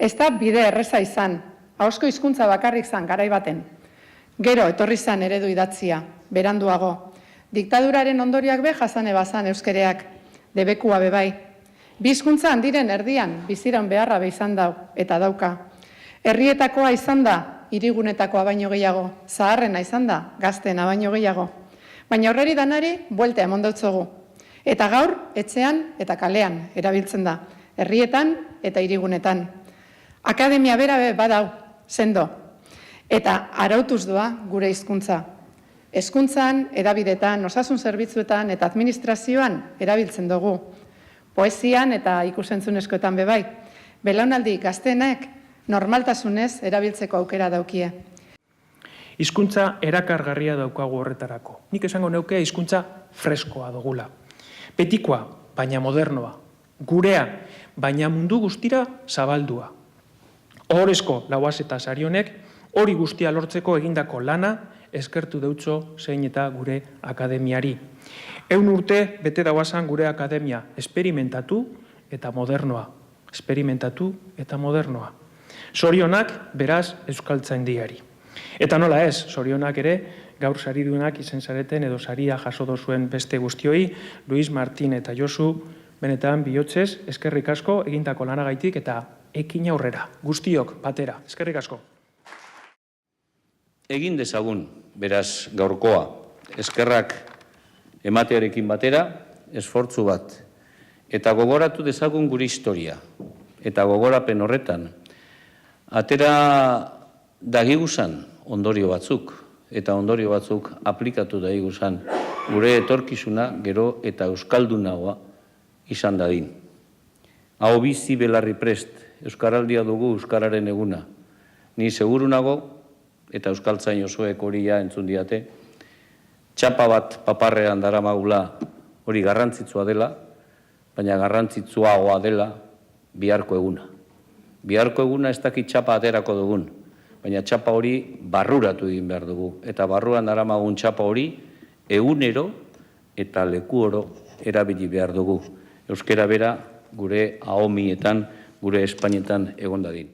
Ez da bide erreza izan, ahozko hizkuntza bakarrik zan garai baten. Gero etorri zan eredu idatzia, beranduago. Diktaduraren ondorioak be jasane bazan euskereak, debekua bebai. Bi hizkuntza handiren erdian biziraun beharra be izan dau eta dauka. Herrietakoa izan da hirigunetakoa baino gehiago, zaharrena izan da gazteena baino gehiago. Baina horreri danari buelta emon deutzogu. Eta gaur etxean eta kalean erabiltzen da, herrietan eta hirigunetan. Akademia bera be badau, sendo. Eta arautuz doa gure hizkuntza. Hezkuntzan, hedabidetan, osasun zerbitzuetan eta administrazioan erabiltzen dugu. Poesian eta ikusentzunezkoetan bebai. Belaunaldi gazteenek normaltasunez erabiltzeko aukera daukie. Hizkuntza erakargarria daukagu horretarako. Nik esango neuke hizkuntza freskoa dugula. Betikoa, baina modernoa. Gurea, baina mundu guztira zabaldua. Ohorezko Lauaz eta Sarionek hori guztia lortzeko egindako lana eskertu deutzo zein eta gure akademiari. 100 urte bete dauazan gure akademia esperimentatu eta modernoa. Esperimentatu eta modernoa. Zorionak beraz Euskaltzaindiari. Eta nola ez, zorionak ere gaur saridunak izen zareten edo saria jaso dozuen beste guztioi, Luis, Martin eta Josu, benetan bihotzez, eskerrik asko egindako lanagaitik eta ekin aurrera, guztiok batera. Eskerrik asko. Egin dezagun, beraz, gaurkoa, eskerrak ematearekin batera, esfortzu bat, eta gogoratu dezagun gure historia, eta gogorapen horretan, atera dagiguzan ondorio batzuk, eta ondorio batzuk aplikatu dagiguzan gure etorkizuna gero eta euskaldunagoa izan dadin. Hau bizi belarri prest, euskaraldia dugu euskararen eguna. Ni seguru nago, eta euskaltzain osoek hori ja entzun diate, txapa bat paparrean daramagula hori garrantzitsua dela, baina garrantzitsuagoa dela biharko eguna. Biharko eguna ez dakit txapa aterako dugun, baina txapa hori barruratu egin behar dugu. Eta barruan daramagun txapa hori egunero eta leku oro erabili behar dugu. Euskera bera gure ahomietan, gure Espainetan egon dadin.